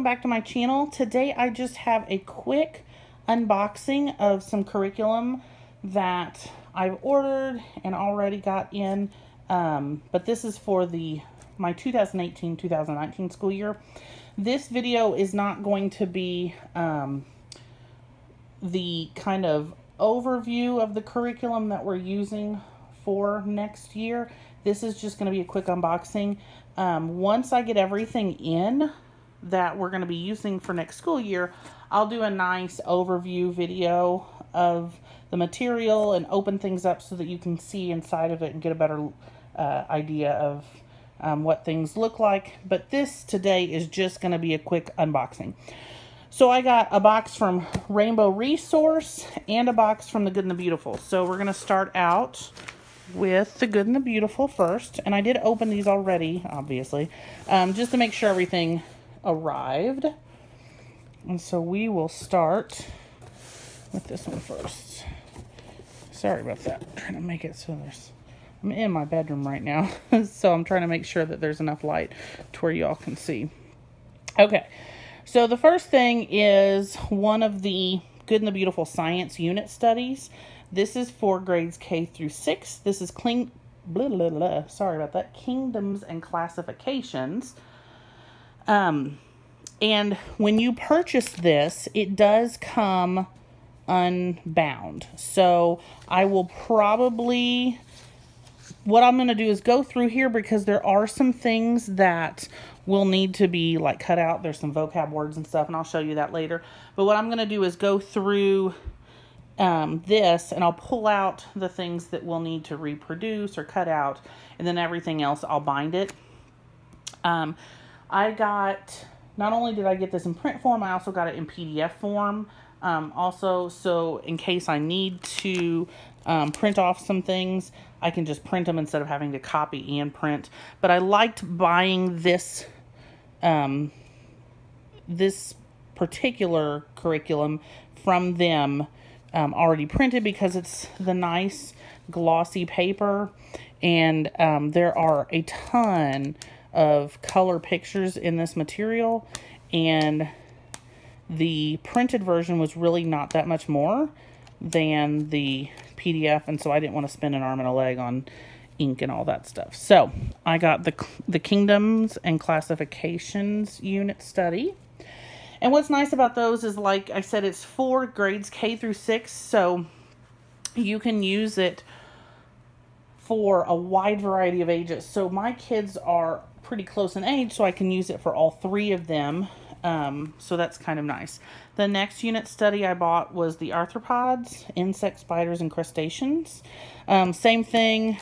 back to my channel. Today I just have a quick unboxing of some curriculum that I've ordered and already got in, but this is for my 2018-2019 school year. This video is not going to be the kind of overview of the curriculum that we're using for next year. This is just going to be a quick unboxing. Once I get everything in that we're going to be using for next school year, I'll do a nice overview video of the material and open things up so that you can see inside of it and get a better idea of what things look like. But this today is just going to be a quick unboxing. So I got a box from Rainbow Resource and a box from The Good and the Beautiful. So we're going to start out with The Good and the Beautiful first. And I did open these already, obviously, just to make sure everything arrived. And so we will start with this one first. Sorry about that. I'm trying to make it so I'm in my bedroom right now. So I'm trying to make sure that there's enough light to where y'all can see. Okay. So the first thing is one of the Good and the Beautiful science unit studies. This is for grades K through 6. This is Kingdoms and Classifications. And when you purchase this, it does come unbound. So I will probably, what I'm going to do is go through here because there are some things that will need to be like cut out. There's some vocab words and stuff, and I'll show you that later. But what I'm going to do is go through this, and I'll pull out the things that we'll need to reproduce or cut out, and then everything else I'll bind it. Not only did I get this in print form, I also got it in PDF form. Also, so in case I need to print off some things, I can just print them instead of having to copy and print. But I liked buying this this particular curriculum from them already printed because it's the nice glossy paper, and there are a ton of color pictures in this material, and the printed version was really not that much more than the PDF, and so I didn't want to spend an arm and a leg on ink and all that stuff. So I got the Kingdoms and Classifications unit study. And what's nice about those is, like I said, it's for grades K through 6, so you can use it for a wide variety of ages. So my kids are pretty close in age, so I can use it for all 3 of them. So that's kind of nice. The next unit study I bought was the arthropods, insects, spiders, and crustaceans. Same thing.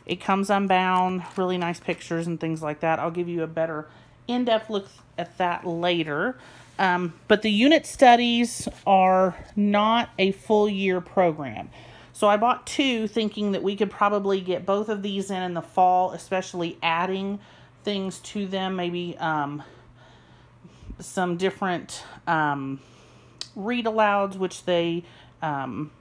It comes unbound, really nice pictures and things like that. I'll give you a better in-depth look at that later. But the unit studies are not a full year program. So I bought 2 thinking that we could probably get both of these in the fall, especially adding things to them, maybe some different read alouds, which they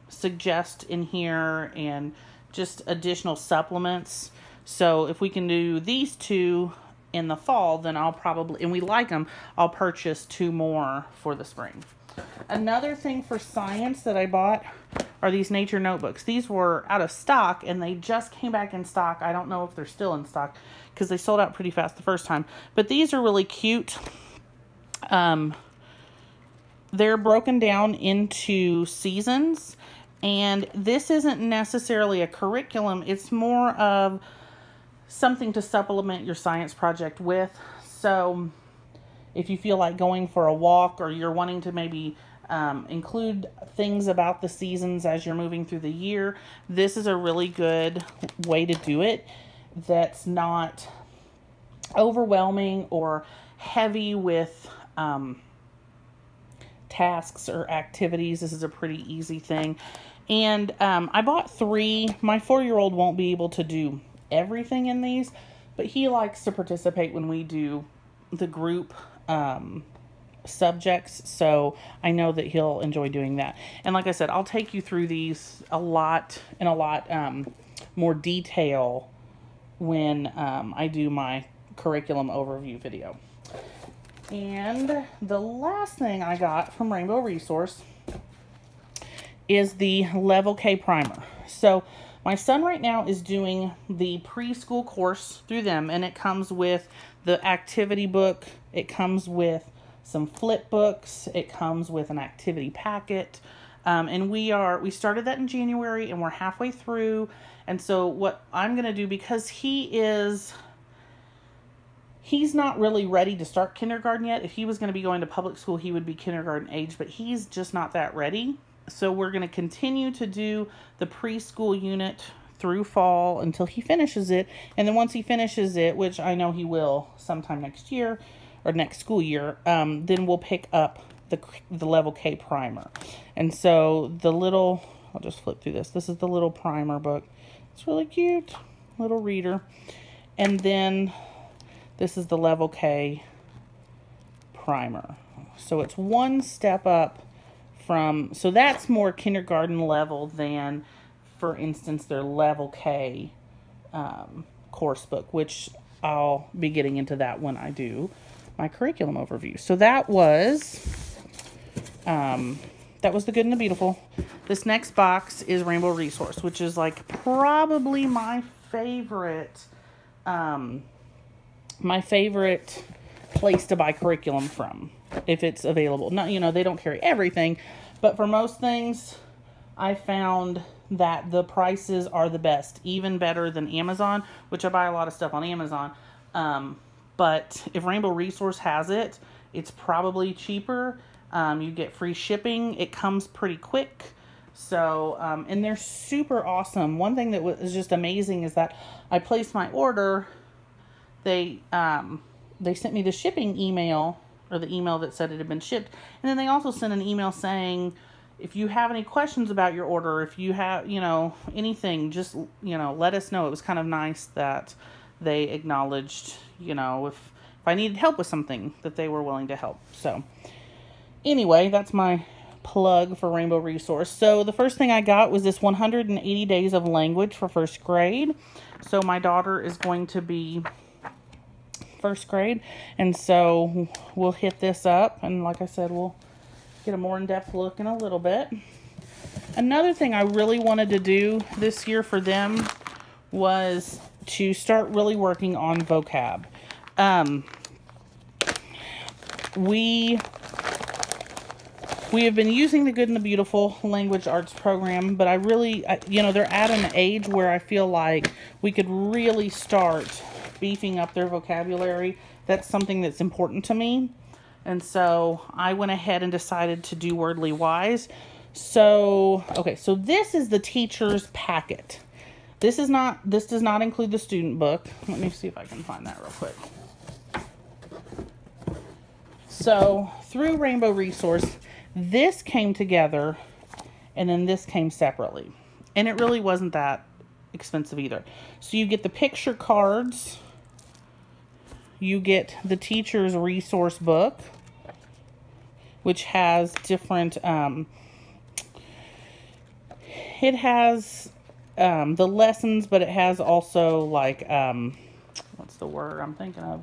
suggest in here, and just additional supplements. So if we can do these 2 in the fall, then I'll probably, and we like them, I'll purchase 2 more for the spring. Another thing for science that I bought are these nature notebooks. These were out of stock, and they just came back in stock. I don't know if they're still in stock because they sold out pretty fast the first time. But these are really cute. They're broken down into seasons, and this isn't necessarily a curriculum. It's more of something to supplement your science project with. So if you feel like going for a walk, or you're wanting to maybe include things about the seasons as you're moving through the year, this is a really good way to do it that's not overwhelming or heavy with tasks or activities. This is a pretty easy thing. And I bought 3. My 4-year-old won't be able to do everything in these, but he likes to participate when we do the group subjects, so I know that he'll enjoy doing that. And like I said, I'll take you through these in a lot more detail when I do my curriculum overview video. And the last thing I got from Rainbow Resource is the Level K primer. So my son right now is doing the preschool course through them, and it comes with the activity book. It comes with some flip books. It comes with an activity packet. And we started that in January, and we're halfway through. And so what I'm going to do, because he's not really ready to start kindergarten yet. If he was going to be going to public school, he would be kindergarten age, but he's just not that ready. So we're going to continue to do the preschool unit through fall until he finishes it. And then once he finishes it, which I know he will sometime next year or next school year, then we'll pick up the Level K primer. And so I'll just flip through this. This is the little primer book. It's really cute. Little reader. And then this is the Level K primer. So it's one step up so that's more kindergarten level than, for instance, their Level K course book, which I'll be getting into that when I do my curriculum overview. So that was the Good and the Beautiful. This next box is Rainbow Resource, which is like probably my favorite place to buy curriculum from, if it's available. Not, they don't carry everything, but for most things, I found that the prices are the best, even better than Amazon, which I buy a lot of stuff on Amazon. But if Rainbow Resource has it, it's probably cheaper. You get free shipping. It comes pretty quick. So, and they're super awesome. One thing that was just amazing is that I placed my order. They sent me the shipping email, or the email that said it had been shipped. And then they also sent an email saying, if you have any questions about your order, if you have, anything, just, let us know. It was kind of nice that they acknowledged, if I needed help with something, that they were willing to help. So anyway, that's my plug for Rainbow Resource. So the first thing I got was this 180 Days of Language for first grade. So my daughter is going to be first grade, and so we'll hit this up, and like I said, we'll get a more in-depth look in a little bit. Another thing I really wanted to do this year for them was to start really working on vocab. We have been using the Good and the Beautiful Language Arts program, but they're at an age where I feel like we could really start beefing up their vocabulary. That's something that's important to me. And so I went ahead and decided to do Wordly Wise. So this is the teacher's packet. This does not include the student book. Let me see if I can find that real quick. So through Rainbow Resource, this came together, and then this came separately. And it really wasn't that expensive either. So you get the picture cards. You get the teacher's resource book, which has different, it has the lessons, but it has also like, what's the word I'm thinking of?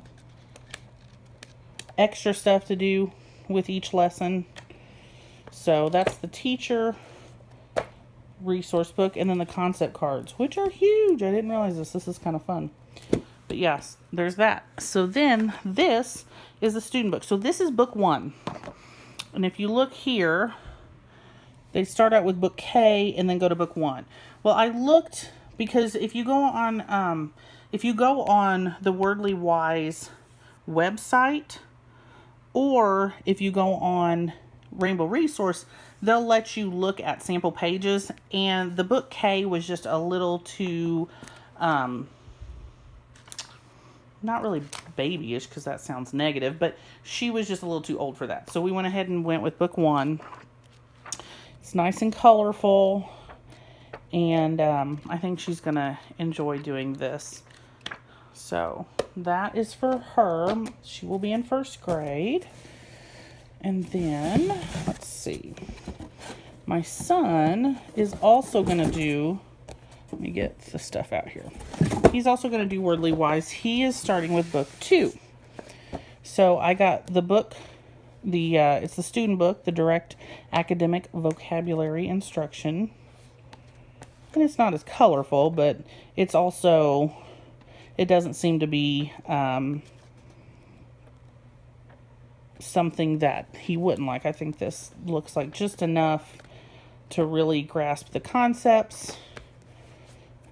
Extra stuff to do with each lesson. So that's the teacher resource book, and then the concept cards, which are huge. I didn't realize this. This is kind of fun. But yes, there's that. So then this is the student book. So this is book 1. And if you look here, they start out with book K and then go to book 1. Well, I looked, because if you go on the Wordly Wise website, or if you go on Rainbow Resource, they'll let you look at sample pages, and the book K was just a little too, not really babyish, because that sounds negative, but she was just a little too old for that. So we went ahead and went with book 1. It's nice and colorful, and I think she's going to enjoy doing this. So that is for her. She will be in first grade. And then, let's see. My son is also going to do, let me get the stuff out here. He's also going to do Wordly Wise. He is starting with book 2. So I got the book, it's the student book, the Direct Academic Vocabulary Instruction. And it's not as colorful, but it's also, it doesn't seem to be something that he wouldn't like. I think this looks like just enough to really grasp the concepts,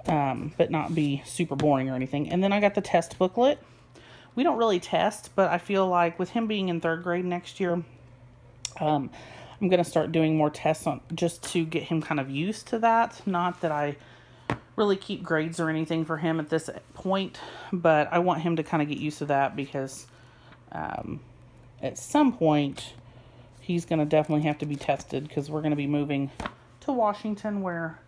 but not be super boring or anything. And then I got the test booklet. We don't really test, but I feel like with him being in 3rd grade next year, I'm going to start doing more tests on just to get him kind of used to that. Not that I really keep grades or anything for him at this point, but I want him to kind of get used to that because at some point he's going to definitely have to be tested because we're going to be moving to Washington where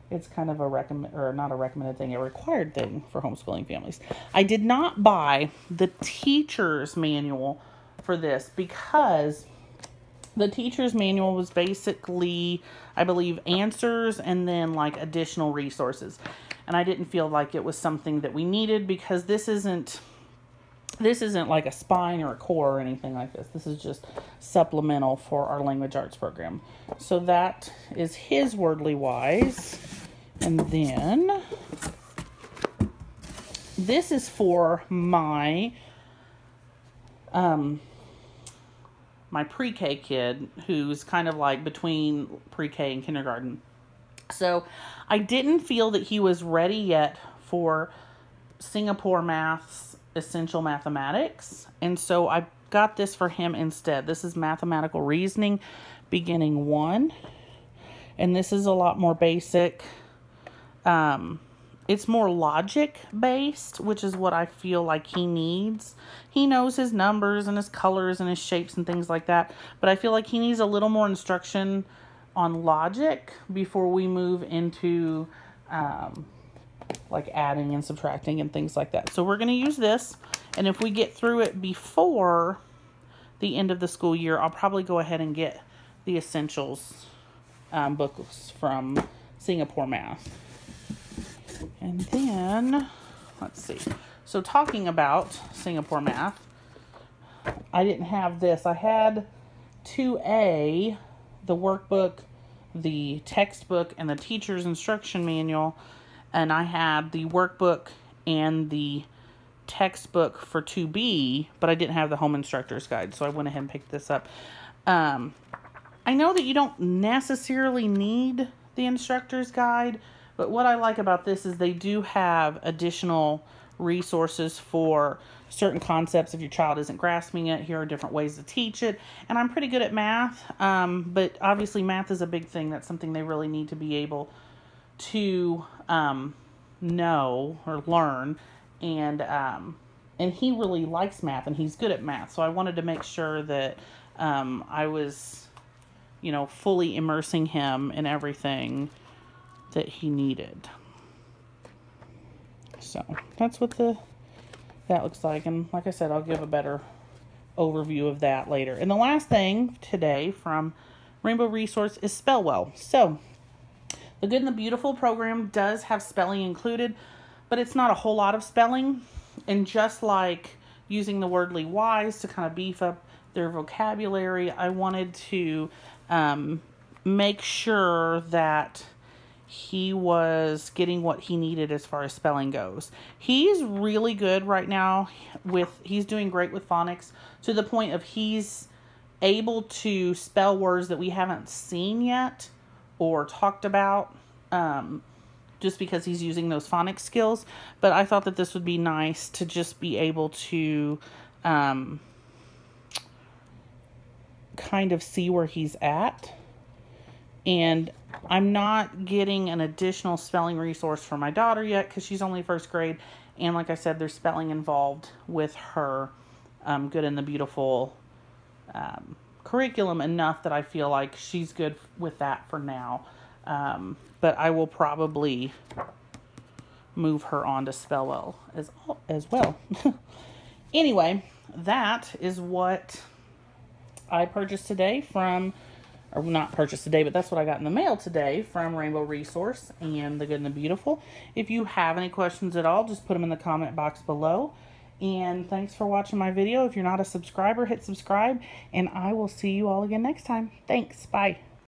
it's kind of a not a recommended thing, a required thing for homeschooling families. I did not buy the teacher's manual for this because the teacher's manual was basically, I believe, answers and then like additional resources. And I didn't feel like it was something that we needed because this isn't like a spine or a core or anything like this. This is just supplemental for our language arts program. So that is his Wordly Wise. And then this is for my my pre-K kid who's kind of like between pre-K and kindergarten. So I didn't feel that he was ready yet for Singapore Math's Essential Mathematics. And so I got this for him instead. This is Mathematical Reasoning Beginning 1. And this is a lot more basic. It's more logic based, which is what I feel like he needs. He knows his numbers and his colors and his shapes and things like that, but I feel like he needs a little more instruction on logic before we move into like adding and subtracting and things like that. So we're going to use this, and if we get through it before the end of the school year, I'll probably go ahead and get the Essentials books from Singapore Math. And then, let's see. So talking about Singapore Math, I didn't have this. I had 2A, the workbook, the textbook, and the teacher's instruction manual. And I had the workbook and the textbook for 2B, but I didn't have the home instructor's guide. So I went ahead and picked this up. I know that you don't necessarily need the instructor's guide, but what I like about this is they do have additional resources for certain concepts. If your child isn't grasping it, here are different ways to teach it. And I'm pretty good at math, but obviously math is a big thing. That's something they really need to be able to know or learn. And he really likes math, and he's good at math. So I wanted to make sure that I was, fully immersing him in everything that he needed. So that's what that looks like. And like I said, I'll give a better overview of that later. And the last thing today from Rainbow Resource is Spellwell. So the Good and the Beautiful program does have spelling included, but it's not a whole lot of spelling. And just like using the Wordly Wise to kind of beef up their vocabulary, I wanted to make sure that he was getting what he needed as far as spelling goes. He's really good right now he's doing great with phonics to the point of he's able to spell words that we haven't seen yet or talked about, just because he's using those phonics skills. But I thought that this would be nice to just be able to kind of see where he's at. And I'm not getting an additional spelling resource for my daughter yet because she's only 1st grade. And like I said, there's spelling involved with her Good and the Beautiful curriculum enough that I feel like she's good with that for now. But I will probably move her on to Spellwell as well. Anyway, that is what I purchased today or not purchased today, but that's what I got in the mail today from Rainbow Resource and the Good and the Beautiful. If you have any questions at all, just put them in the comment box below. And thanks for watching my video. If you're not a subscriber, hit subscribe, and I will see you all again next time. Thanks. Bye.